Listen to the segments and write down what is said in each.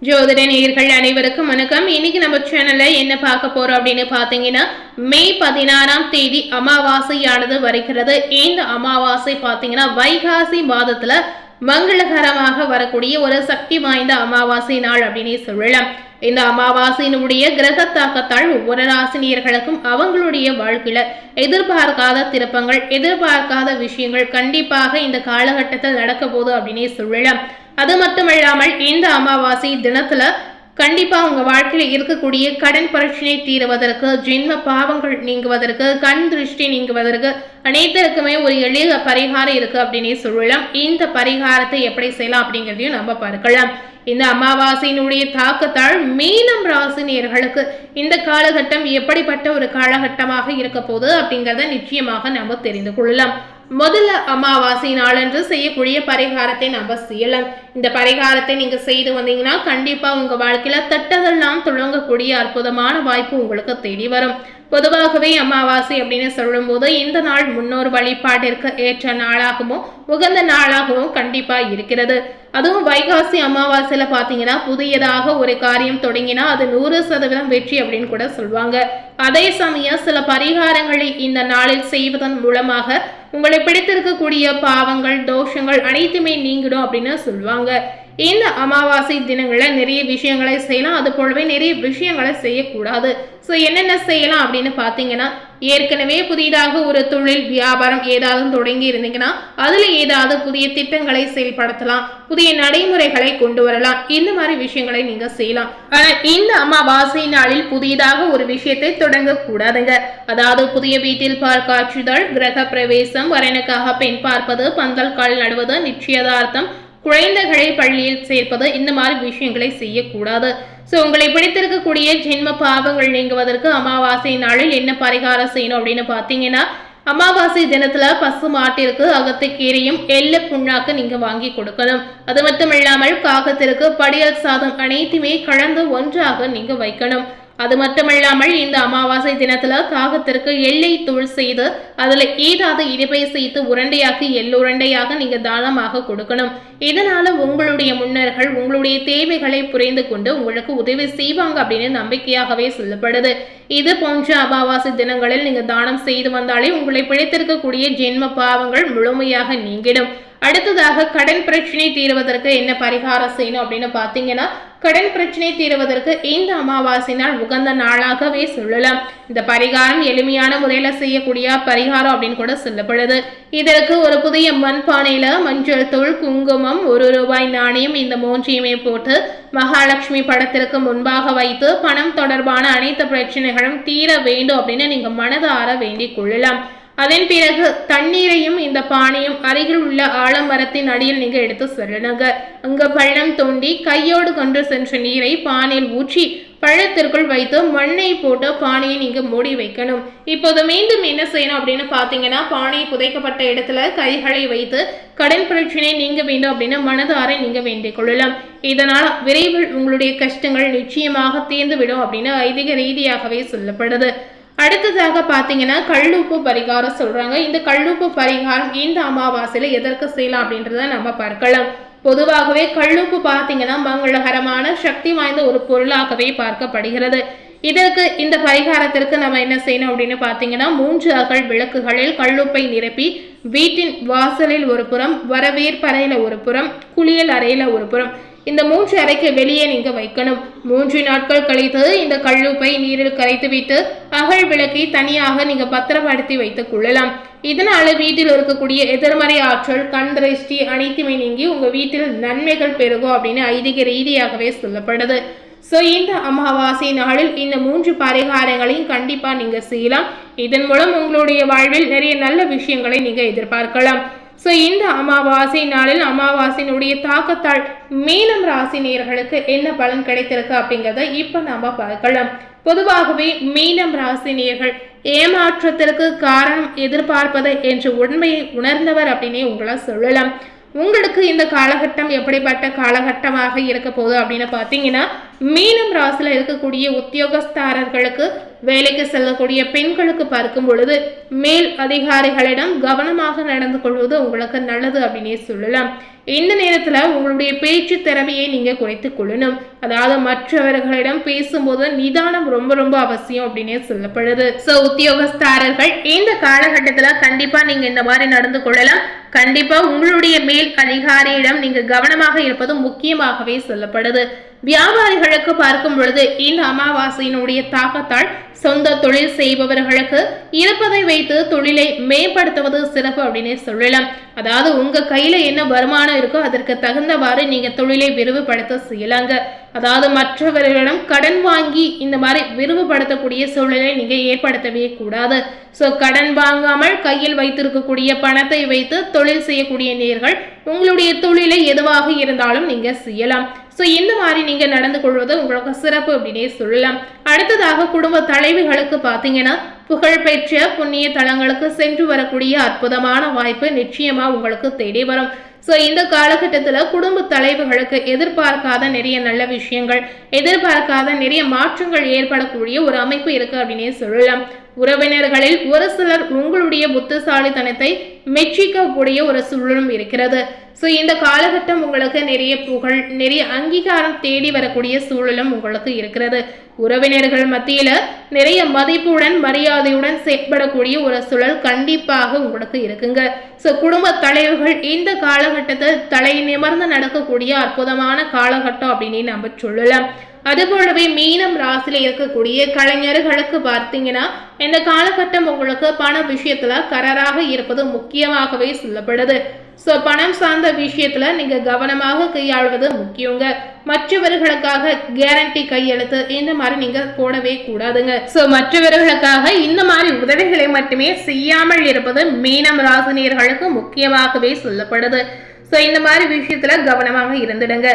ஜோதிட நேயர்கள் அனைவருக்கும் வணக்கம். இன்னைக்கு நம்ம சேனல்ல என்ன பார்க்க போறோம் அப்படின்னு பாத்தீங்கன்னா, மே 16ஆம் தேதி அமாவாசையானது வருகிறது. இந்த அமாவாசை பாத்தீங்கன்னா வைகாசி மாதத்துல மங்களகரமாக வரக்கூடிய ஒரு சக்தி வாய்ந்த அமாவாசை நாள் அப்படின்னு சொல்லலாம். இந்த அமாவாசையினுடைய கிரக தாக்கத்தால் ஒவ்வொரு ராசினியர்களுக்கும் அவங்களுடைய வாழ்க்கையில எதிர்பார்க்காத திருப்பங்கள், எதிர்பார்க்காத விஷயங்கள் கண்டிப்பாக இந்த காலகட்டத்தில் நடக்க போகுது அப்படின்னே சொல்லலாம். அது மட்டுமல்லாமல் இந்த அமாவாசை தினத்துல கண்டிப்பா உங்க வாழ்க்கையில இருக்கக்கூடிய கடன் பிரச்சனை தீருவதற்கு, ஜென்ம பாவங்கள் நீங்குவதற்கு, கண் திருஷ்டி நீங்குவதற்கு அனைத்திற்குமே ஒரு எளிய பரிகாரம் இருக்கு அப்படின்னே சொல்லலாம். இந்த பரிகாரத்தை எப்படி செய்யலாம் அப்படிங்கிறதையும் நம்ம பார்க்கலாம். இந்த அமாவாசையினுடைய தாக்கத்தால் மீனம் ராசினியர்களுக்கு இந்த காலகட்டம் எப்படிப்பட்ட ஒரு காலகட்டமாக இருக்க போகுது அப்படிங்கிறத நிச்சயமாக நம்ம தெரிந்து கொள்ளலாம். முதல்ல அமாவாசை நாளன்று செய்யக்கூடிய பரிகாரத்தை நம்ம செய்யலாம். இந்த பரிகாரத்தை நீங்க செய்து வந்தீங்கன்னா கண்டிப்பா உங்க வாழ்க்கையில தட்டதெல்லாம் துளங்கக்கூடிய அற்புதமான வாய்ப்பு உங்களுக்கு தேடி வரும். பொதுவாகவே அமாவாசை அப்படின்னு சொல்லும் போது இந்த நாள் முன்னோர் வழிபாட்டிற்கு ஏற்ற நாளாகவும் உகந்த நாளாகவும் கண்டிப்பா இருக்கிறது. அதுவும் வைகாசி அமாவாசையில பாத்தீங்கன்னா புதியதாக ஒரு காரியம் தொடங்கினா அது 100% வெற்றி அப்படின்னு கூட சொல்லுவாங்க. அதே சமயம் சில பரிகாரங்களை இந்த நாளில் செய்வதன் மூலமாக உங்களை பிடித்திருக்கக்கூடிய பாவங்கள், தோஷங்கள் அனைத்துமே நீங்கிடும் அப்படின்னு சொல்லுவாங்க. இந்த அமாவாசை தினங்கள்ல நிறைய விஷயங்களை செய்யலாம், அது போலவே நிறைய விஷயங்களை செய்யக்கூடாது. ஸோ என்னென்ன செய்யலாம் அப்படின்னு பார்த்தீங்கன்னா, ஏற்கனவே புதிதாக ஒரு தொழில் வியாபாரம் ஏதாவது தொடங்கி இருந்தீங்கன்னா அதுல ஏதாவது புதிய திட்டங்களை செயல்படுத்தலாம், புதிய நடைமுறைகளை கொண்டு வரலாம். இந்த மாதிரி விஷயங்களை நீங்க செய்யலாம். ஆனா இந்த அமாவாசை நாளில் புதிதாக ஒரு விஷயத்தை தொடங்க கூடாதுங்க. அதாவது புதிய வீட்டில் பால் காய்ச்சுதல், கிரக பிரவேசம், வரனுக்காக பெண் பார்ப்பது, பந்தல் கால் நடுவது, நிச்சயதார்த்தம், குழந்தைகளை பள்ளியில் சேர்ப்பது, இந்த மாதிரி விஷயங்களை செய்யக்கூடாது. ஸோ உங்களை பிடித்திருக்கக்கூடிய ஜென்ம பாவங்கள் நீங்குவதற்கு அமாவாசை நாளில் என்ன பரிகாரம் செய்யணும் அப்படின்னு பார்த்தீங்கன்னா, அமாவாசை தினத்துல பசு மாட்டிற்கு அகத்துக்கீரையும் எள்ள புண்ணாக்கு நீங்க வாங்கி கொடுக்கணும். அது மட்டும் இல்லாமல் காகத்திற்கு படியல் சாதம் அனைத்துமே கலந்து ஒன்றாக நீங்க வைக்கணும். அது மட்டுமல்லாமல் இந்த அமாவாசை தினத்துல காகத்திற்கு எள்ளை தூள் செய்து அதுல ஏதாவது இனிப்பை செய்து உருண்டையாக்கி எள்ளுருண்டையாக நீங்க தானமாக கொடுக்கணும். இதனால உங்களுடைய முன்னோர்கள் உங்களுடைய தேவைகளை புரிந்து கொண்டு உங்களுக்கு உதவி செய்வாங்க அப்படின்னு நம்பிக்கையாகவே சொல்லப்படுது. இது போன்ற அமாவாசை தினங்களில் நீங்க தானம் செய்து வந்தாலே உங்களை பிழைத்திருக்கக்கூடிய ஜென்ம பாவங்கள் முழுமையாக நீங்கிடும். அடுத்ததாக கடன் பிரச்சனை தீர்வதற்கு என்ன பரிகாரம் செய்யணும் அப்படின்னு பாத்தீங்கன்னா, கடன் பிரச்சனை தீர்வதற்கு இந்த அமாவாசை நாள் உகந்த நாளாகவே சொல்லலாம். இந்த பரிகாரம் எளிமையான முறையில செய்யக்கூடிய பரிகாரம் அப்படின்னு கூட சொல்லப்படுது. இதற்கு ஒரு புதிய மண்பானையில மஞ்சள் தூள், குங்குமம், ₹1 நாணயம், இந்த மூன்றையுமே போட்டு மகாலட்சுமி படத்திற்கு முன்பாக வைத்து பணம் தொடர்பான அனைத்து பிரச்சனைகளும் தீர வேண்டும் அப்படின்னு நீங்க மனதார வேண்டிக் கொள்ளலாம். அதன் பிறகு தண்ணீரையும் இந்த பானையும் அருகில் உள்ள ஆலமரத்தின் அடியில் நீங்க எடுத்து செல்லணுங்க. அங்க பள்ளம் தோண்டி கையோடு கொண்டு சென்ற நீரை பானையில் ஊற்றி பழத்திற்குள் வைத்து மண்ணை போட்டு பானையை நீங்க மூடி வைக்கணும். இப்போது மீண்டும் என்ன செய்யணும் அப்படின்னு பாத்தீங்கன்னா, பானை புதைக்கப்பட்ட இடத்துல கைகளை வைத்து கடன் பிரச்சனை நீங்க வேண்டும் அப்படின்னு மனதார நீங்க வேண்டிக் கொள்ளலாம். இதனால் விரைவில் உங்களுடைய கஷ்டங்கள் நிச்சயமாக தீர்ந்து விடும் அப்படின்னு ஐதீக ரீதியாகவே சொல்லப்படுது. அடுத்ததாக பாத்தீங்கன்னா கல்லுப்பு பரிகாரம் சொல்றாங்க. இந்த கல்லுப்பு பரிகாரம் இந்த அமாவாசையில எதற்கு செய்யலாம் அப்படின்றத நம்ம பார்க்கலாம். பொதுவாகவே கல்லுப்பு பாத்தீங்கன்னா மங்களகரமான சக்தி வாய்ந்த ஒரு பொருளாகவே பார்க்கப்படுகிறது. இதற்கு இந்த பரிகாரத்திற்கு நம்ம என்ன செய்யணும் அப்படின்னு பாத்தீங்கன்னா, 3 அகல் விளக்குகளில் கல்லுப்பை நிரப்பி வீட்டின் வாசலில் ஒரு புறம், வரவேற்பறையில ஒரு புறம், குளியல் அறையில ஒரு புறம், இந்த 3 அறைக்கு வெளியே நீங்க வைக்கணும். 3 நாட்கள் கழித்து இந்த கல்லுப்பை நீரில் கரைத்து விட்டு அகல் விளக்கை தனியாக நீங்க பத்திரப்படுத்தி வைத்துக் கொள்ளலாம். இதனால வீட்டில் இருக்கக்கூடிய எதிர்மறை ஆற்றல், கண் திருஷ்டி அனைத்துமே நீங்கி உங்க வீட்டில் நன்மைகள் பெருகும் அப்படின்னு ஐதீக ரீதியாகவே சொல்லப்படுது. ஸோ இந்த அமாவாசை நாளில் இந்த 3 பரிகாரங்களையும் கண்டிப்பா நீங்க செய்யலாம். இதன் மூலம் உங்களுடைய வாழ்வில் நிறைய நல்ல விஷயங்களை நீங்க எதிர்பார்க்கலாம். ஸோ இந்த அமாவாசை நாளில் அமாவாசையினுடைய தாக்கத்தால் மீனம் ராசினியர்களுக்கு என்ன பலன் கிடைத்திருக்கு அப்படிங்கிறத இப்ப நாம பார்க்கலாம். பொதுவாகவே மீனம் ராசினியர்கள் ஏமாற்றத்திற்கு காரணம் எதிர்பார்ப்பது என்ற உண்மையை உணர்ந்தவர் அப்படின்னே உங்களை சொல்லலாம். உங்களுக்கு இந்த காலகட்டம் எப்படிப்பட்ட காலகட்டமாக இருக்க போகுது அப்படின்னு பார்த்தீங்கன்னா, மீனம் ராசியில் இருக்கக்கூடிய உத்தியோகஸ்தாரர்களுக்கு வேலைக்கு செல்லக்கூடிய பெண்களுக்கு பார்க்கும் பொழுது மேல் அதிகாரிகளிடம் கவனமாக நடந்து கொள்வது உங்களுக்கு நல்லது அப்படின்னே சொல்லலாம். இந்த நேரத்துல உங்களுடைய பேச்சு திறமையை நீங்க குறைத்துக் கொள்ளணும். அதாவது மற்றவர்களிடம் பேசும்போது நிதானம் ரொம்ப ரொம்ப அவசியம் அப்படின்னே சொல்லப்படுது. சோ உத்தியோகஸ்தாரர்கள் இந்த காலகட்டத்துல கண்டிப்பா நீங்க இந்த மாதிரி நடந்து கொள்ளலாம். கண்டிப்பா உங்களுடைய மேல் அதிகாரியிடம் நீங்க கவனமாக இருப்பது முக்கியமாகவே சொல்லப்படுது. வியாபாரிகளுக்கு பார்க்கும் பொழுது இந்த அமாவாசையினுடைய தாக்கத்தால் சொந்த தொழில் செய்பவர்களுக்கு இருப்பதை வைத்து தொழிலை மேம்படுத்துவது சிறப்பு அப்படின்னு சொல்லலாம். அதாவது உங்க கையில என்ன வருமானம் இருக்கோ அதற்கு தகுந்தவாறு நீங்க தொழிலை விரிவுபடுத்த செய்யலாங்க. அதாவது மற்றவர்களிடம் கடன் வாங்கி இந்த மாதிரி விரிவுபடுத்தக்கூடிய சூழலை நீங்க ஏற்படுத்தவே கூடாது. சோ கடன் வாங்காமல் கையில் வைத்திருக்கக்கூடிய பணத்தை வைத்து தொழில் செய்யக்கூடிய நேர்கள் உங்களுடைய தொழிலை எதுவாக இருந்தாலும் நீங்க செய்யலாம். சோ இந்த மாதிரி நீங்க நடந்து கொள்வது உங்களுக்கு சிறப்பு அப்படின்னே சொல்லலாம். அடுத்ததாக குடும்ப தலைவிகளுக்கு பாத்தீங்கன்னா புகழ்பெற்ற புண்ணிய தலங்களுக்கு சென்று வரக்கூடிய அற்புதமான வாய்ப்பு நிச்சயமா உங்களுக்கு தேடி வரும். சோ இந்த காலகட்டத்துல குடும்ப தலைவர்களுக்கு எதிர்பார்க்காத நிறைய நல்ல விஷயங்கள், எதிர்பார்க்காத நிறைய மாற்றங்கள் ஏற்படக்கூடிய ஒரு அமைப்பு இருக்கு அப்படின்னே சொல்லலாம். உறவினர்களில் ஒரு சிலர் உங்களுடைய புத்திசாலித்தனத்தை மெச்சிக்கக்கூடிய ஒரு சூழலும் இருக்கிறது. சோ இந்த காலகட்டம் உங்களுக்கு நிறைய புகழ், நிறைய அங்கீகாரம் தேடி வரக்கூடிய சூழலும் உங்களுக்கு இருக்கிறது. உறவினர்கள் மத்தியில நிறைய மதிப்புடன் மரியாதையுடன் செயல்படக்கூடிய ஒரு சூழல் கண்டிப்பாக உங்களுக்கு இருக்குங்க. சோ குடும்ப தலைவர்கள் இந்த காலகட்டத்தில் தலை நிமிர்ந்து நடக்கக்கூடிய அற்புதமான காலகட்டம் அப்படின்னு நம்ம சொல்லலாம். அதுபோலவே மீனம் ராசியில இருக்கக்கூடிய கலைஞர்களுக்கு பார்த்தீங்கன்னா இந்த காலகட்டம் உங்களுக்கு பண விஷயத்துல கராராக இருப்பது முக்கியமாகவே சொல்லப்படுது. சோ பணம் சார்ந்த விஷயத்துல நீங்க கவனமாக கையாள்வது முக்கியங்க. மற்றவர்களுக்காக கேரண்டி கையெழுத்து இந்த மாதிரி நீங்க போடவே கூடாதுங்க. சோ மற்றவர்களுக்காக இந்த மாதிரி உதவிகளை மட்டுமே செய்யாமல் இருப்பது மீனம் ராசினியர்களுக்கு முக்கியமாகவே சொல்லப்படுது. சோ இந்த மாதிரி விஷயத்துல கவனமாக இருந்துடுங்க.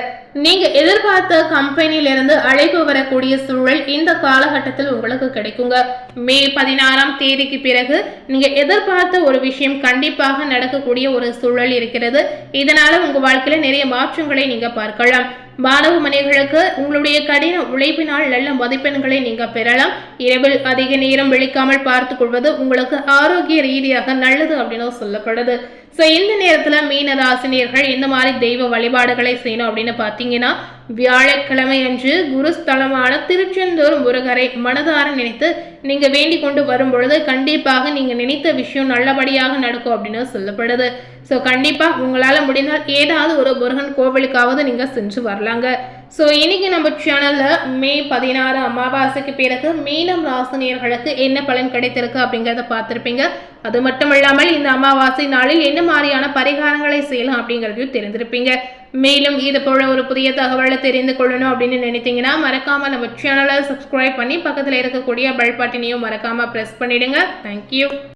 நீங்க எதிர்பார்த்த கம்பெனியில இருந்து அழைப்பு வரக்கூடிய சூழல் இந்த காலகட்டத்தில் உங்களுக்கு கிடைக்குங்க. மே 16ஆம் தேதிக்கு பிறகு நீங்க எதிர்பார்த்த ஒரு விஷயம் கண்டிப்பாக நடக்கக்கூடிய ஒரு சூழல் இருக்கிறது. இதனால உங்க வாழ்க்கையில நிறைய மாற்றங்களை நீங்க பார்க்கலாம். மாணவ மணிகளுக்கு உங்களுடைய கடின உழைப்பினால் நல்ல மதிப்பெண்களை நீங்க பெறலாம். இரவில் அதிக நேரம் விழிக்காமல் பார்த்துக் கொள்வது உங்களுக்கு ஆரோக்கிய ரீதியாக நல்லது அப்படின்னு சொல்லப்படுது. சோ இந்த நேரத்துல மீன ராசினியர்கள் இந்த மாதிரி தெய்வ வழிபாடுகளை செய்யணும் அப்படின்னு பாத்தீங்கன்னா வியாழக்கிழமை அன்று குருஸ்தலமான திருச்செந்தூர் முருகரை மனதார நினைத்து நீங்க வேண்டிக் கொண்டு வரும் பொழுது கண்டிப்பாக நீங்க நினைத்த விஷயம் நல்லபடியாக நடக்கும் அப்படின்னு சொல்லப்படுது. சோ கண்டிப்பா உங்களால முடிந்தால் ஏதாவது ஒரு முருகன் கோவிலுக்காவது நீங்க சென்று வரலாங்க. சோ இன்னைக்கு நம்ம சேனல்ல மே 16 அமாவாசைக்கு பிறகு மீனம் ராசினியர்களுக்கு என்ன பலன் கிடைத்திருக்கு அப்படிங்கறத பார்த்திருப்பீங்க. அது மட்டும் இல்லாமல் இந்த அமாவாசை நாளில் என்ன மாதிரியான பரிகாரங்களை செய்யலாம் அப்படிங்கறதையும் தெரிந்திருப்பீங்க. மேலும் இது போல ஒரு புதிய தகவலை தெரிந்து கொள்ளணும் அப்படின்னு நினைத்தீங்கன்னா மறக்காம நம்ம சேனலை சப்ஸ்கிரைப் பண்ணி பக்கத்துல இருக்கக்கூடிய பெல் பட்டனையும் மறக்காம பிரஸ் பண்ணிடுங்க. தேங்க்யூ.